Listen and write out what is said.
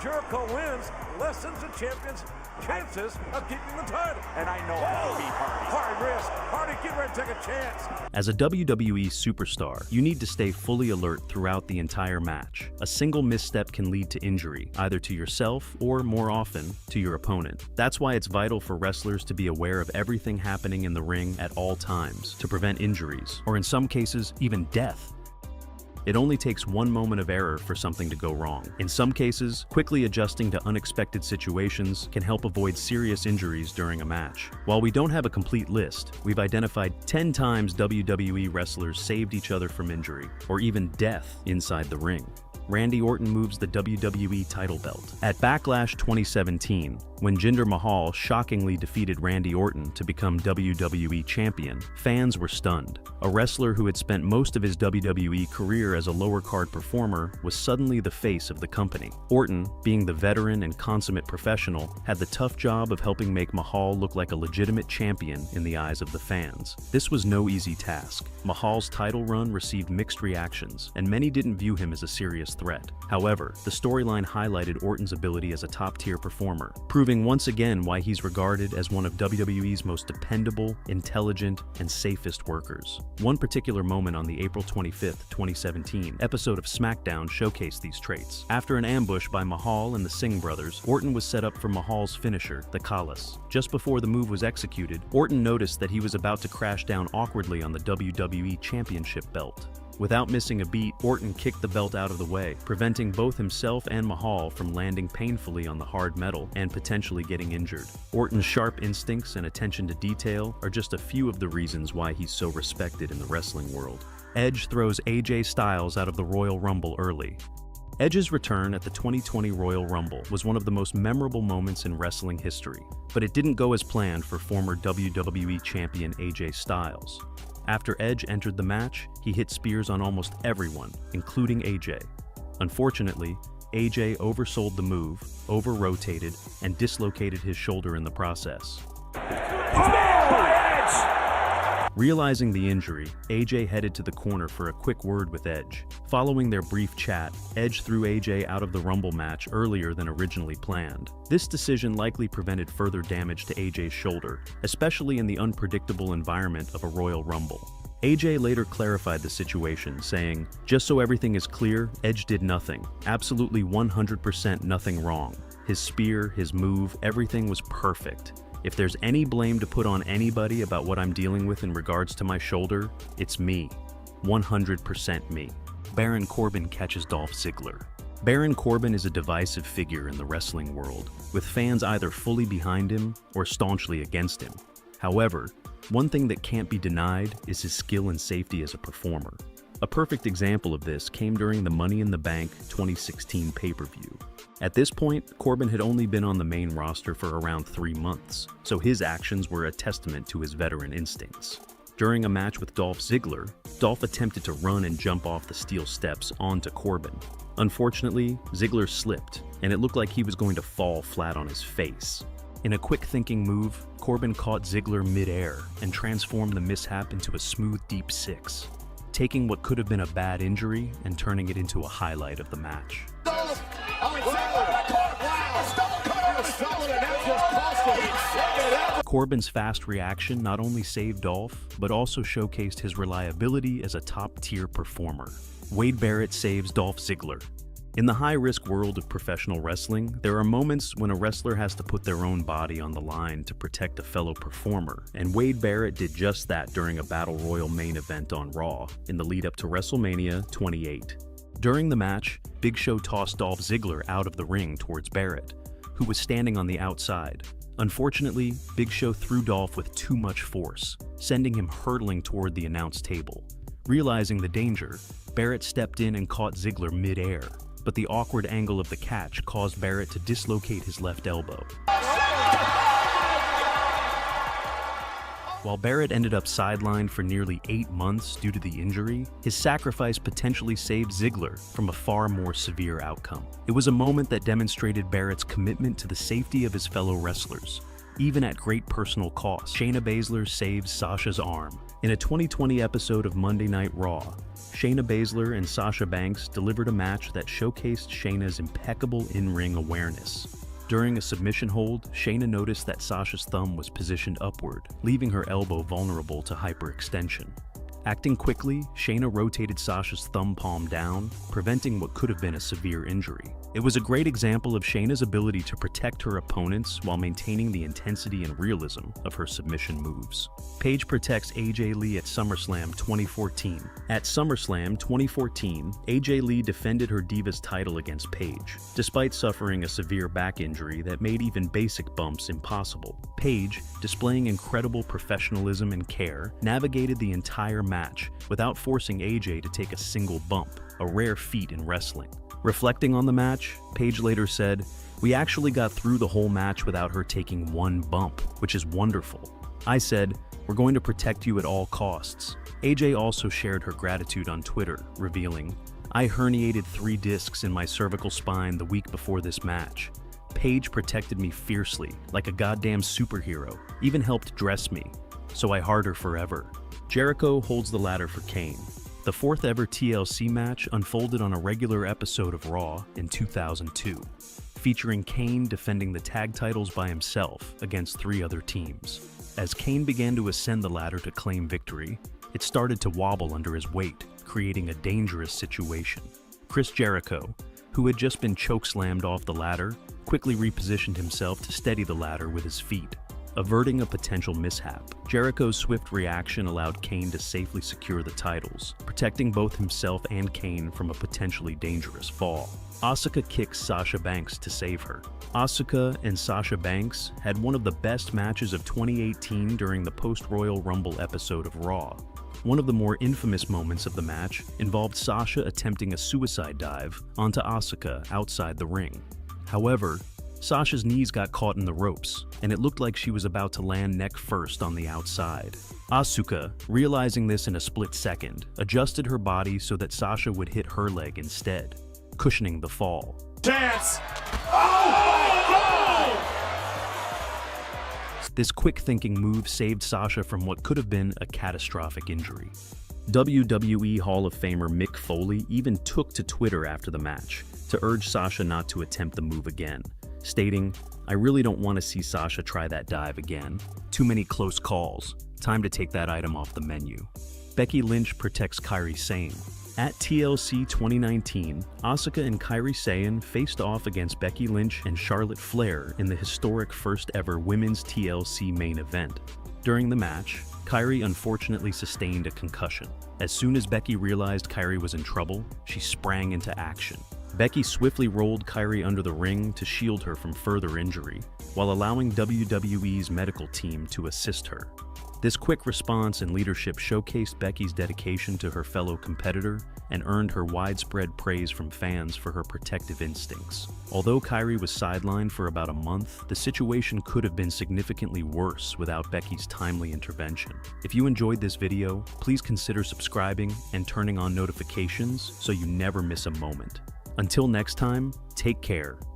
Jericho wins, lessens the champion's chances of keeping the title. And I know how to beat Hardy. Hard risk. Hardy, get ready to take a chance. As a WWE superstar, you need to stay fully alert throughout the entire match. A single misstep can lead to injury, either to yourself or, more often, to your opponent. That's why it's vital for wrestlers to be aware of everything happening in the ring at all times to prevent injuries, or in some cases, even death. It only takes one moment of error for something to go wrong. In some cases, quickly adjusting to unexpected situations can help avoid serious injuries during a match. While we don't have a complete list, we've identified 10 times WWE wrestlers saved each other from injury, or even death, inside the ring. Randy Orton moves the WWE title belt. At Backlash 2017, when Jinder Mahal shockingly defeated Randy Orton to become WWE champion, fans were stunned. A wrestler who had spent most of his WWE career as a lower card performer was suddenly the face of the company. Orton, being the veteran and consummate professional, had the tough job of helping make Mahal look like a legitimate champion in the eyes of the fans. This was no easy task. Mahal's title run received mixed reactions, and many didn't view him as a serious threat. However, the storyline highlighted Orton's ability as a top-tier performer, proving once again why he's regarded as one of WWE's most dependable, intelligent, and safest workers. One particular moment on the April 25, 2017 episode of SmackDown showcased these traits. After an ambush by Mahal and the Singh brothers, Orton was set up for Mahal's finisher, the Khalas. Just before the move was executed, Orton noticed that he was about to crash down awkwardly on the WWE Championship belt. Without missing a beat, Orton kicked the belt out of the way, preventing both himself and Mahal from landing painfully on the hard metal and potentially getting injured. Orton's sharp instincts and attention to detail are just a few of the reasons why he's so respected in the wrestling world. Edge throws AJ Styles out of the Royal Rumble early. Edge's return at the 2020 Royal Rumble was one of the most memorable moments in wrestling history, but it didn't go as planned for former WWE Champion AJ Styles. After Edge entered the match, he hit spears on almost everyone, including AJ. Unfortunately, AJ oversold the move, over-rotated, and dislocated his shoulder in the process. Realizing the injury, AJ headed to the corner for a quick word with Edge. Following their brief chat, Edge threw AJ out of the Rumble match earlier than originally planned. This decision likely prevented further damage to AJ's shoulder, especially in the unpredictable environment of a Royal Rumble. AJ later clarified the situation, saying, "Just so everything is clear, Edge did nothing. Absolutely 100% nothing wrong. His spear, his move, everything was perfect. If there's any blame to put on anybody about what I'm dealing with in regards to my shoulder, it's me. 100% me." Baron Corbin catches Dolph Ziggler. Baron Corbin is a divisive figure in the wrestling world, with fans either fully behind him or staunchly against him. However, one thing that can't be denied is his skill and safety as a performer. A perfect example of this came during the Money in the Bank 2016 pay-per-view. At this point, Corbin had only been on the main roster for around 3 months, so his actions were a testament to his veteran instincts. During a match with Dolph Ziggler, Dolph attempted to run and jump off the steel steps onto Corbin. Unfortunately, Ziggler slipped, and it looked like he was going to fall flat on his face. In a quick-thinking move, Corbin caught Ziggler mid-air and transformed the mishap into a smooth deep six, taking what could have been a bad injury and turning it into a highlight of the match. Corbin's fast reaction not only saved Dolph, but also showcased his reliability as a top-tier performer. Wade Barrett saves Dolph Ziggler. In the high-risk world of professional wrestling, there are moments when a wrestler has to put their own body on the line to protect a fellow performer, and Wade Barrett did just that during a Battle Royal main event on Raw in the lead-up to WrestleMania 28. During the match, Big Show tossed Dolph Ziggler out of the ring towards Barrett, who was standing on the outside. Unfortunately, Big Show threw Dolph with too much force, sending him hurtling toward the announce table. Realizing the danger, Barrett stepped in and caught Ziggler mid-air, but the awkward angle of the catch caused Barrett to dislocate his left elbow. While Barrett ended up sidelined for nearly 8 months due to the injury, his sacrifice potentially saved Ziggler from a far more severe outcome. It was a moment that demonstrated Barrett's commitment to the safety of his fellow wrestlers. even at great personal cost. Shayna Baszler saves Sasha's arm. In a 2020 episode of Monday Night Raw, Shayna Baszler and Sasha Banks delivered a match that showcased Shayna's impeccable in-ring awareness. During a submission hold, Shayna noticed that Sasha's thumb was positioned upward, leaving her elbow vulnerable to hyperextension. Acting quickly, Shayna rotated Sasha's thumb palm down, preventing what could have been a severe injury. It was a great example of Shayna's ability to protect her opponents while maintaining the intensity and realism of her submission moves. Paige protects AJ Lee at SummerSlam 2014. At SummerSlam 2014, AJ Lee defended her Divas title against Paige, despite suffering a severe back injury that made even basic bumps impossible. Paige, displaying incredible professionalism and care, navigated the entire match without forcing AJ to take a single bump, a rare feat in wrestling. Reflecting on the match, Paige later said, "We actually got through the whole match without her taking one bump, which is wonderful. I said, we're going to protect you at all costs." AJ also shared her gratitude on Twitter, revealing, "I herniated 3 discs in my cervical spine the week before this match. Paige protected me fiercely, like a goddamn superhero, even helped dress me, so I heart her forever." Jericho holds the ladder for Kane. The 4th ever TLC match unfolded on a regular episode of Raw in 2002, featuring Kane defending the tag titles by himself against 3 other teams. As Kane began to ascend the ladder to claim victory, it started to wobble under his weight, creating a dangerous situation. Chris Jericho, who had just been chokeslammed off the ladder, quickly repositioned himself to steady the ladder with his feet, averting a potential mishap. Jericho's swift reaction allowed Kane to safely secure the titles, protecting both himself and Kane from a potentially dangerous fall. Asuka kicks Sasha Banks to save her. Asuka and Sasha Banks had one of the best matches of 2018 during the post-Royal Rumble episode of Raw. One of the more infamous moments of the match involved Sasha attempting a suicide dive onto Asuka outside the ring. However, Sasha's knees got caught in the ropes, and it looked like she was about to land neck first on the outside. Asuka, realizing this in a split second, adjusted her body so that Sasha would hit her leg instead, cushioning the fall. Chance! Oh! This quick-thinking move saved Sasha from what could have been a catastrophic injury. WWE Hall of Famer Mick Foley even took to Twitter after the match to urge Sasha not to attempt the move again, stating, "I really don't want to see Sasha try that dive again. Too many close calls. Time to take that item off the menu." Becky Lynch protects Kairi Sane. At TLC 2019, Asuka and Kairi Sane faced off against Becky Lynch and Charlotte Flair in the historic first ever women's TLC main event. During the match, Kairi unfortunately sustained a concussion. As soon as Becky realized Kairi was in trouble, she sprang into action. Becky swiftly rolled Kairi under the ring to shield her from further injury, while allowing WWE's medical team to assist her. This quick response and leadership showcased Becky's dedication to her fellow competitor and earned her widespread praise from fans for her protective instincts. Although Kairi was sidelined for about a month, the situation could have been significantly worse without Becky's timely intervention. If you enjoyed this video, please consider subscribing and turning on notifications so you never miss a moment. Until next time, take care.